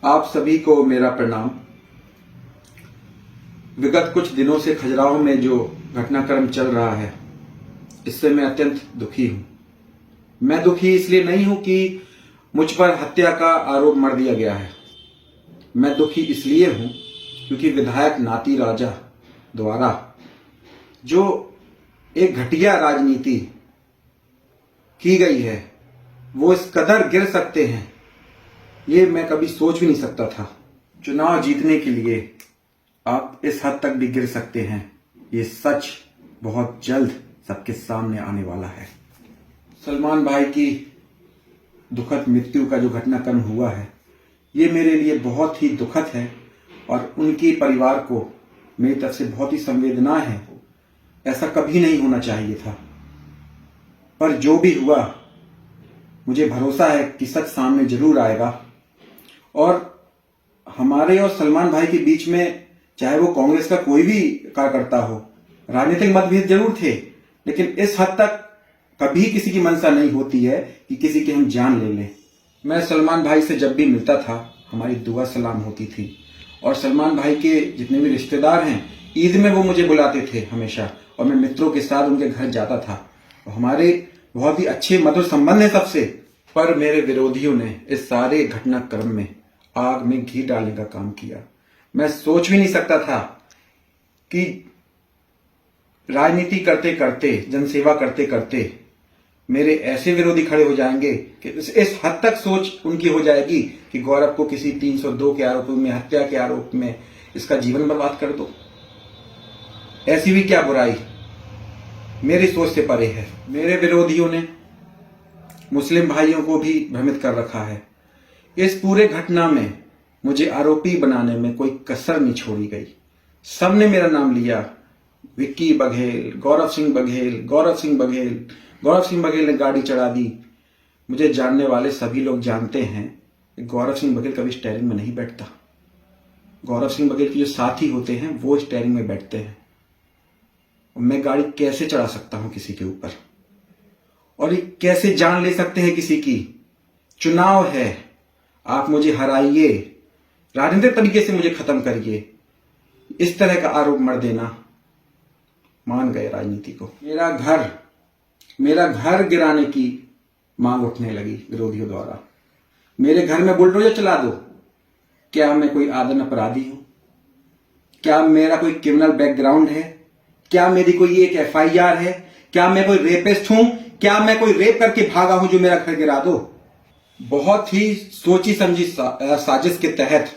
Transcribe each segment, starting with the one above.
आप सभी को मेरा प्रणाम। विगत कुछ दिनों से खजुराहो में जो घटनाक्रम चल रहा है, इससे मैं अत्यंत दुखी हूं। मैं दुखी इसलिए नहीं हूं कि मुझ पर हत्या का आरोप मढ़ दिया गया है। मैं दुखी इसलिए हूं क्योंकि विधायक नाती राजा द्वारा जो एक घटिया राजनीति की गई है, वो इस कदर गिर सकते हैं, ये मैं कभी सोच भी नहीं सकता था। चुनाव जीतने के लिए आप इस हद तक भी गिर सकते हैं, ये सच बहुत जल्द सबके सामने आने वाला है। सलमान भाई की दुखद मृत्यु का जो घटनाक्रम हुआ है, ये मेरे लिए बहुत ही दुखद है और उनके परिवार को मेरी तरफ से बहुत ही संवेदना है। ऐसा कभी नहीं होना चाहिए था, पर जो भी हुआ, मुझे भरोसा है कि सच सामने जरूर आएगा। और हमारे और सलमान भाई के बीच में, चाहे वो कांग्रेस का कोई भी कार्यकर्ता हो, राजनीतिक मतभेद जरूर थे, लेकिन इस हद तक कभी किसी की मंशा नहीं होती है कि किसी की हम जान ले लें। मैं सलमान भाई से जब भी मिलता था, हमारी दुआ सलाम होती थी। और सलमान भाई के जितने भी रिश्तेदार हैं, ईद में वो मुझे बुलाते थे हमेशा, और मैं मित्रों के साथ उनके घर जाता था। हमारे बहुत ही अच्छे मधुर संबंध है सबसे। पर मेरे विरोधियों ने इस सारे घटनाक्रम में आग में घी डालने का काम किया। मैं सोच भी नहीं सकता था कि राजनीति करते करते, जनसेवा करते करते मेरे ऐसे विरोधी खड़े हो जाएंगे कि इस हद तक सोच उनकी हो जाएगी कि गौरव को किसी 302 के आरोप में, हत्या के आरोप में इसका जीवन बर्बाद कर दो। ऐसी भी क्या बुराई मेरी सोच से परे है। मेरे विरोधियों ने मुस्लिम भाइयों को भी भ्रमित कर रखा है। इस पूरे घटना में मुझे आरोपी बनाने में कोई कसर नहीं छोड़ी गई। सबने मेरा नाम लिया, विक्की बघेल, गौरव सिंह बघेल, गौरव सिंह बघेल। गौरव सिंह बघेल ने गाड़ी चढ़ा दी। मुझे जानने वाले सभी लोग जानते हैं कि गौरव सिंह बघेल कभी स्टीयरिंग में नहीं बैठता। गौरव सिंह बघेल के जो साथी होते हैं, वो स्टीयरिंग में बैठते हैं। मैं गाड़ी कैसे चढ़ा सकता हूं किसी के ऊपर, और ये कैसे जान ले सकते हैं किसी की? चुनाव है, आप मुझे हराइए, राजनीतिक तरीके से मुझे खत्म करिए। इस तरह का आरोप मढ़ देना, मान गए राजनीति को। मेरा घर गिराने की मांग उठने लगी विरोधियों द्वारा। मेरे घर में बुलडोजर चला दो। क्या मैं कोई आदन अपराधी हूं? क्या मेरा कोई क्रिमिनल बैकग्राउंड है? क्या मेरी कोई एक एफआईआर है? क्या मैं कोई रेपिस्ट हूं? क्या मैं कोई रेप करके भागा हूं जो मेरा घर गिरा दो? बहुत ही सोची समझी साजिश के तहत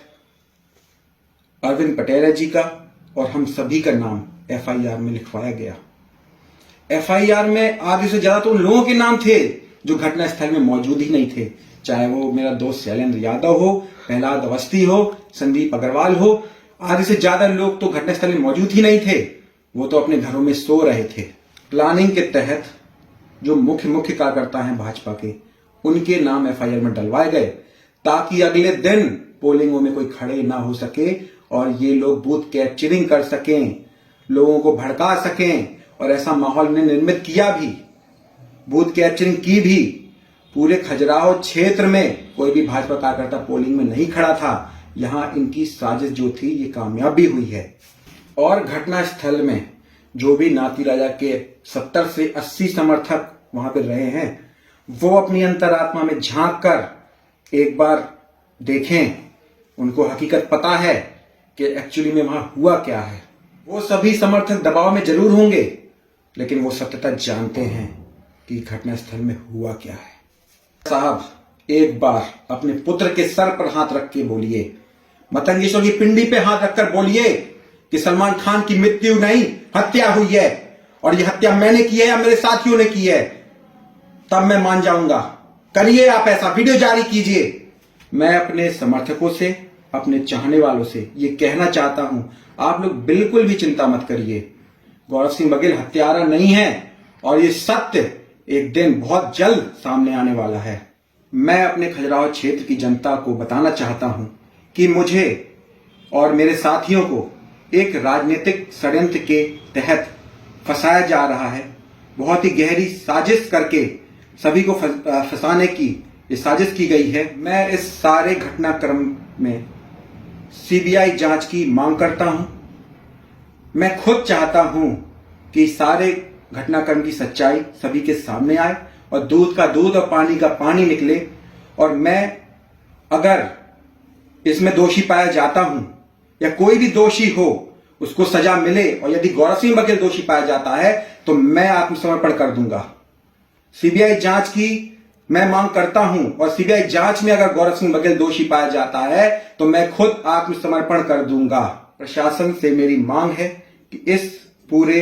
अरविंद पटेल जी का और हम सभी का नाम एफआईआर में लिखवाया गया। एफआईआर में आधे से ज्यादा तो उन लोगों के नाम थे जो घटना स्थल में मौजूद ही नहीं थे। चाहे वो मेरा दोस्त शैलेंद्र यादव हो, प्रहलाद अवस्थी हो, संदीप अग्रवाल हो, आधे से ज्यादा लोग तो घटनास्थल में मौजूद ही नहीं थे। वो तो अपने घरों में सो रहे थे। प्लानिंग के तहत जो मुख्य कार्यकर्ता हैं भाजपा के, उनके नाम एफआईआर में डलवाए गए ताकि अगले दिन पोलिंगों में कोई खड़े ना हो सके और ये लोग बूथ कैप्चरिंग कर सकें, लोगों को भड़का सकें। और ऐसा माहौल ने निर्मित किया भी, बूथ कैप्चरिंग की भी। पूरे खजुराहो क्षेत्र में कोई भी भाजपा कार्यकर्ता पोलिंग में नहीं खड़ा था। यहां इनकी साजिश जो थी, ये कामयाब भी हुई है। और घटना स्थल में जो भी नाती राजा के 70 से 80 समर्थक वहां पर रहे हैं, वो अपनी अंतरात्मा में झांक कर एक बार देखें। उनको हकीकत पता है कि एक्चुअली में वहां हुआ क्या है। वो सभी समर्थक दबाव में जरूर होंगे, लेकिन वो सत्यता जानते हैं कि घटनास्थल में हुआ क्या है। साहब, एक बार अपने पुत्र के सर पर हाथ रख के बोलिए, मतंगेश्वर की पिंडी पे हाथ रखकर बोलिए कि सलमान खान की मृत्यु नहीं, हत्या हुई है, और ये हत्या मैंने की है या मेरे साथियों ने की है, तब मैं मान जाऊंगा। करिए आप ऐसा, वीडियो जारी कीजिए। मैं अपने समर्थकों से, अपने चाहने वालों से ये कहना चाहता हूं, आप लोग बिल्कुल भी चिंता मत करिए। गौरव सिंह बघेल हत्यारा नहीं है और ये सत्य एक दिन बहुत जल्द सामने आने वाला है। मैं अपने खजुराहो क्षेत्र की जनता को बताना चाहता हूं कि मुझे और मेरे साथियों को एक राजनीतिक षड्यंत्र के तहत फंसाया जा रहा है। बहुत ही गहरी साजिश करके सभी को फंसाने की ये साजिश की गई है। मैं इस सारे घटनाक्रम में सीबीआई जांच की मांग करता हूं। मैं खुद चाहता हूं कि सारे घटनाक्रम की सच्चाई सभी के सामने आए और दूध का दूध और पानी का पानी निकले। और मैं अगर इसमें दोषी पाया जाता हूं या कोई भी दोषी हो उसको सजा मिले, और यदि गौरव सिंह बघेल दोषी पाया जाता है तो मैं आत्मसमर्पण कर दूंगा। सीबीआई जांच की मैं मांग करता हूं, और सीबीआई जांच में अगर गौरव सिंह बघेल दोषी पाया जाता है तो मैं खुद आत्मसमर्पण कर दूंगा। प्रशासन से मेरी मांग है कि इस पूरे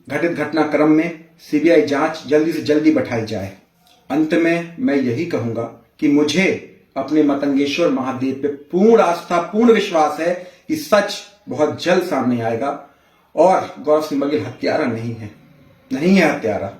घटित घटनाक्रम में सीबीआई जांच जल्दी से जल्दी बैठाई जाए। अंत में मैं यही कहूंगा कि मुझे अपने मतंगेश्वर महादेव पे पूर्ण आस्था, पूर्ण विश्वास है कि सच बहुत जल्द सामने आएगा और गौरव सिंह बघेल हत्यारा नहीं है हत्यारा।